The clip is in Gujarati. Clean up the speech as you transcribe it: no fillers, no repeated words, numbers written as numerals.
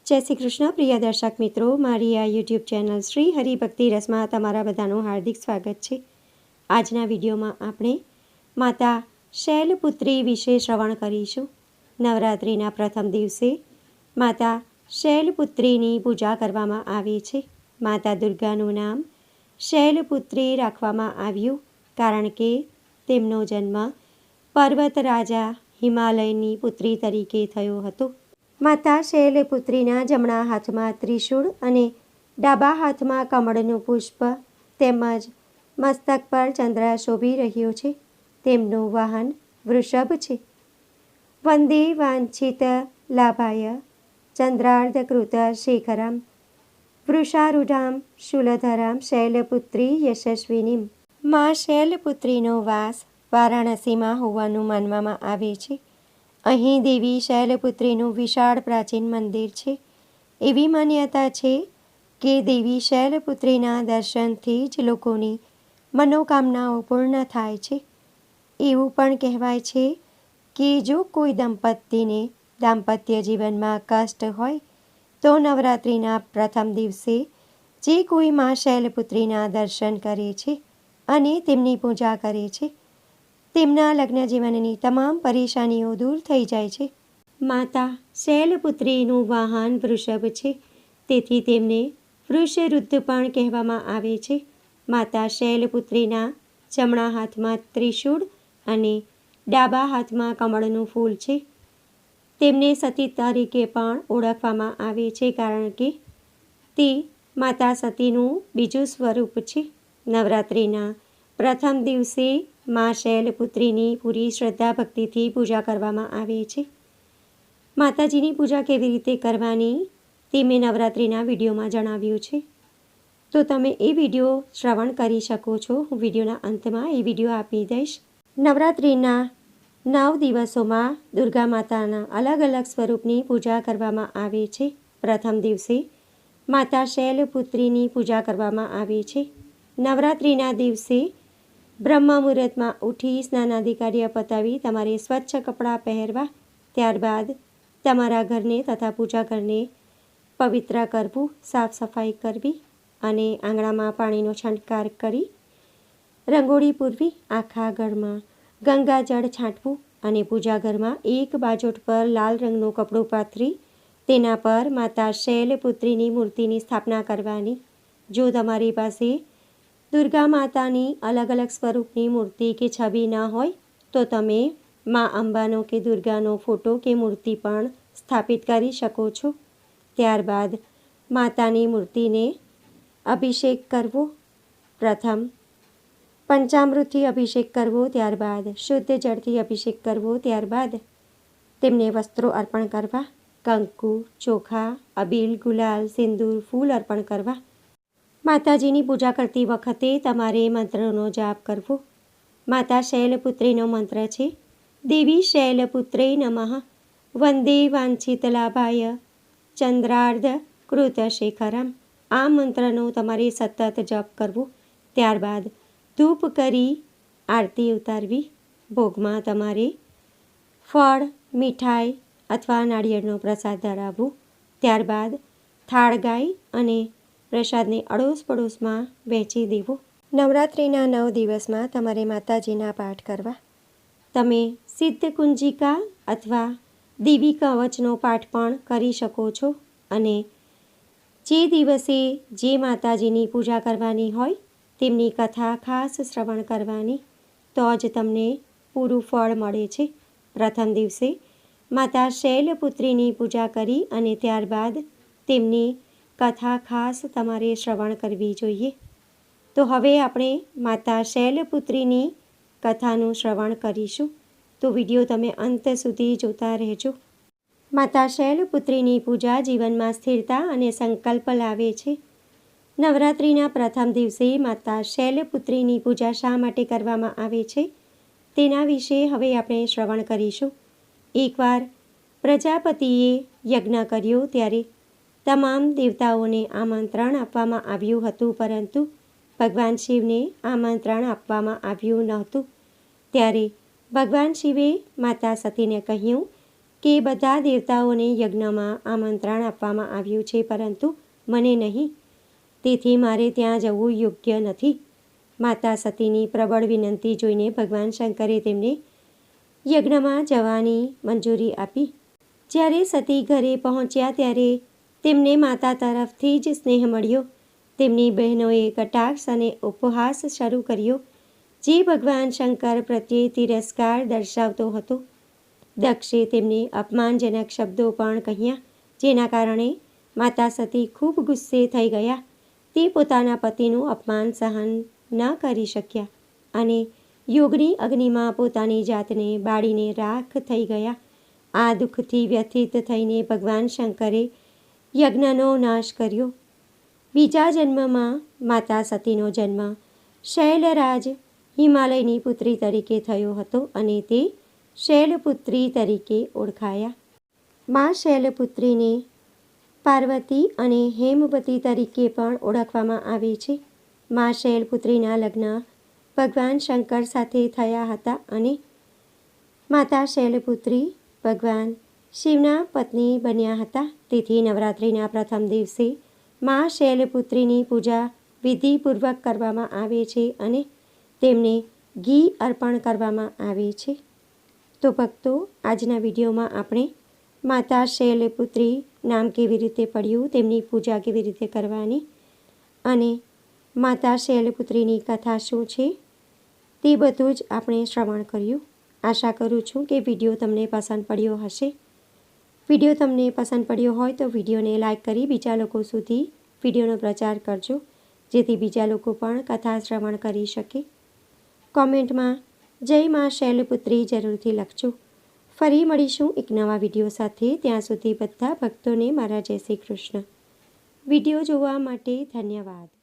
જય શ્રી કૃષ્ણ પ્રિય દર્શક મિત્રો, મારી આ યુટ્યુબ ચેનલ શ્રી હરિભક્તિ રસમાં તમારા બધાનું હાર્દિક સ્વાગત છે। આજના વિડીયોમાં આપણે માતા શૈલપુત્રી વિશે શ્રવણ કરીશું। નવરાત્રિના પ્રથમ દિવસે માતા શૈલપુત્રીની પૂજા કરવામાં આવે છે। માતા દુર્ગાનું નામ શૈલપુત્રી રાખવામાં આવ્યું કારણ કે તેમનો જન્મ પર્વત રાજા હિમાલયની પુત્રી તરીકે થયો હતો। માતા શૈલપુત્રીના જમણા હાથમાં ત્રિશૂળ અને ડાબા હાથમાં કમળનું પુષ્પ તેમજ મસ્તક પર ચંદ્ર શોભી રહ્યો છે। તેમનું વાહન વૃષભ છે। વંદે વાંછિત લાભાય ચંદ્રાર્ધકૃત શેખરામ વૃષારૂઢામ શૂલધરામ શૈલપુત્રી યશસ્વિનીમ। માં શૈલપુત્રીનો વાસ વારાણસીમાં હોવાનું માનવામાં આવે છે। અહીં દેવી શૈલપુત્રીનું વિશાળ પ્રાચીન મંદિર છે। એવી માન્યતા છે કે દેવી શૈલપુત્રીના દર્શનથી જ લોકોની મનોકામનાઓ પૂર્ણ થાય છે। એવું પણ કહેવાય છે કે જો કોઈ દંપતીને દાંપત્ય જીવનમાં કષ્ટ હોય તો નવરાત્રિના પ્રથમ દિવસે જે કોઈ માં શૈલપુત્રીના દર્શન કરે છે અને તેમની પૂજા કરે છે તેમના લગ્ન જીવનની તમામ પરેશાનીઓ દૂર થઈ જાય છે। માતા શૈલપુત્રીનું વાહન વૃષભ છે, તેથી તેમને વૃષરુદ્ધ પણ કહેવામાં આવે છે। માતા શૈલપુત્રીના જમણા હાથમાં ત્રિશૂળ અને ડાબા હાથમાં કમળનું ફૂલ છે। તેમને સતી તરીકે પણ ઓળખવામાં આવે છે કારણ કે તે માતા સતીનું બીજું સ્વરૂપ છે। નવરાત્રિના પ્રથમ દિવસે માં શૈલપુત્રીની પૂરી શ્રદ્ધા ભક્તિથી પૂજા કરવામાં આવે છે। માતાજીની પૂજા કેવી રીતે કરવાની તે મેં નવરાત્રિના વિડીયોમાં જણાવ્યું છે, તો તમે એ વિડીયો શ્રવણ કરી શકો છો। હું વિડીયોના અંતમાં એ વિડીયો આપી દઈશ। નવરાત્રિના 9 દિવસોમાં દુર્ગા માતાના અલગ અલગ સ્વરૂપની પૂજા કરવામાં આવે છે। પ્રથમ દિવસે માતા શૈલપુત્રીની પૂજા કરવામાં આવે છે। નવરાત્રિના દિવસે બ્રહ્મ મુહૂર્તમાં ઉઠી સ્નાનાદિ કાર્ય પતાવી તમારે સ્વચ્છ કપડાં પહેરવા, ત્યારબાદ તમારા ઘરને તથા પૂજા ઘરને પવિત્ર કરવું, સાફ સફાઈ કરવી અને આંગણામાં પાણીનો છંટકાર કરી રંગોળી પૂરવી, આખા ઘરમાં ગંગાજળ છાંટવું અને પૂજા ઘરમાં એક બાજોટ પર લાલ રંગનું કપડું પાથરી તેના પર માતા શૈલપુત્રીની મૂર્તિની સ્થાપના કરવાની। જો તમારી પાસે દુર્ગા માતાની અલગ અલગ સ્વરૂપની મૂર્તિ કે છબી ન હોય તો તમે મા અંબાનો કે દુર્ગાનો ફોટો કે મૂર્તિ પણ સ્થાપિત કરી શકો છો। ત્યારબાદ માતાની મૂર્તિને અભિષેક કરવો। પ્રથમ પંચામૃતથી અભિષેક કરવો, ત્યારબાદ શુદ્ધ જળથી અભિષેક કરવો, ત્યારબાદ તેમને વસ્ત્રો અર્પણ કરવા, કંકુ, ચોખા, અબીલ, ગુલાલ, સિંદૂર, ફૂલ અર્પણ કરવા। માતાજીની પૂજા કરતી વખતે તમારે મંત્રનો જાપ કરવો। માતા શૈલપુત્રીનો મંત્ર છે દેવી શૈલપુત્રે નમઃ વંદે વાંછિત લાભાય ચંદ્રાર્ધ કૃત શેખરમ। આ મંત્રનો તમારે સતત જપ કરવો। ત્યારબાદ ધૂપ કરી આરતી ઉતારવી। ભોગમાં તમારે ફળ, મીઠાઈ અથવા નાળિયેરનો પ્રસાદ ધરાવવો। ત્યારબાદ થાળ ગાઈ અને પ્રસાદને અડોશ પડોશમાં વહેંચી દેવો। નવરાત્રિના 9 દિવસમાં તમારે માતાજીના પાઠ કરવા। તમે સિદ્ધ કુંજિકા અથવા દેવી કવચનો પાઠ પણ કરી શકો છો અને જે દિવસે જે માતાજીની પૂજા કરવાની હોય તેમની કથા ખાસ શ્રવણ કરવાની, તો જ તમને પૂરું ફળ મળે છે। પ્રથમ દિવસે માતા શૈલપુત્રીની પૂજા કરી અને ત્યારબાદ તેમની કથા ખાસ તમારે શ્રવણ કરવી જોઈએ। તો હવે આપણે માતા શૈલપુત્રીની કથાનું શ્રવણ કરીશું, તો વિડીયો તમે અંત સુધી જોતા રહેજો। માતા શૈલપુત્રીની પૂજા જીવનમાં સ્થિરતા અને સંકલ્પ લાવે છે। નવરાત્રિના પ્રથમ દિવસે માતા શૈલપુત્રીની પૂજા શા માટે કરવામાં આવે છે તેના વિશે હવે આપણે શ્રવણ કરીશું। એકવાર પ્રજાપતિએ યજ્ઞ કર્યો ત્યારે તમામ દેવતાઓને આમંત્રણ આપવામાં આવ્યું હતું, પરંતુ ભગવાન શિવને આમંત્રણ આપવામાં આવ્યું નહોતું। ત્યારે ભગવાન શિવે માતા સતીને કહ્યું કે બધા દેવતાઓને યજ્ઞમાં આમંત્રણ આપવામાં આવ્યું છે, પરંતુ મને નહીં. તેથી મારે ત્યાં જવું યોગ્ય નથી. માતા સતીની પ્રબળ વિનંતી જોઈને ભગવાન શંકરે તેમને યજ્ઞમાં જવાની મંજૂરી આપી. જ્યારે સતી ઘરે પહોંચ્યા ત્યારે તેમને માતા તરફથી જ સ્નેહ મળ્યો. તેમની બહેનોએ કટાક્ષ અને ઉપહાસ શરૂ કર્યો, જે ભગવાન શંકર પ્રત્યે તિરસ્કાર દર્શાવતો હતો. દક્ષે તેમને અપમાનજનક શબ્દો પણ કહ્યા, જેના કારણે માતા સતી ખૂબ ગુસ્સે થઈ ગયા. તે પોતાના પતિનું અપમાન સહન ન કરી શક્યા અને યોગની અગ્નિમાં પોતાની જાતને બાળીને રાખ થઈ ગયા. આ દુઃખથી વ્યથિત થઈને ભગવાન શંકરે યજ્ઞનો નાશ કર્યો. બીજા જન્મમાં માતા સતીનો જન્મ શૈલરાજ હિમાલયની પુત્રી તરીકે થયો હતો અને તે શૈલપુત્રી તરીકે ઓળખાયા. મા શૈલપુત્રીને પાર્વતી અને હેમવતી તરીકે પણ ઓળખવામાં આવે છે. મા શૈલપુત્રીના લગ્ન ભગવાન શંકર સાથે થયા હતા અને માતા શૈલપુત્રી ભગવાન શિવના પત્ની બન્યા હતા. તેથી નવરાત્રિના પ્રથમ દિવસે મા શૈલપુત્રીની પૂજા વિધિપૂર્વક કરવામાં આવે છે અને તેમને ઘી અર્પણ કરવામાં આવે છે. તો ભક્તો, આજના વિડીયોમાં આપણે માતા શૈલપુત્રી નામ કેવી રીતે પડ્યું, તેમની પૂજા કેવી રીતે કરવાની અને માતા શૈલપુત્રીની કથા શું છે, તે બધું જ આપણે શ્રવણ કર્યું. આશા કરું છું કે વિડીયો તમને પસંદ પડ્યો હશે. વિડીયો તમને પસંદ પડ્યો હોય તો વિડીયોને લાઈક કરી બીજા લોકો સુધી વિડીયોનો પ્રચાર કરજો, જેથી બીજા લોકો પણ કથા શ્રવણ કરી શકે. કોમેન્ટમાં જય મા શૈલપુત્રી જરૂરથી લખજો. ફરી મળીશું એક નવા વિડીયો સાથે. ત્યાં સુધી બધા ભક્તોને મારા જય શ્રી કૃષ્ણ. વિડીયો જોવા માટે ધન્યવાદ.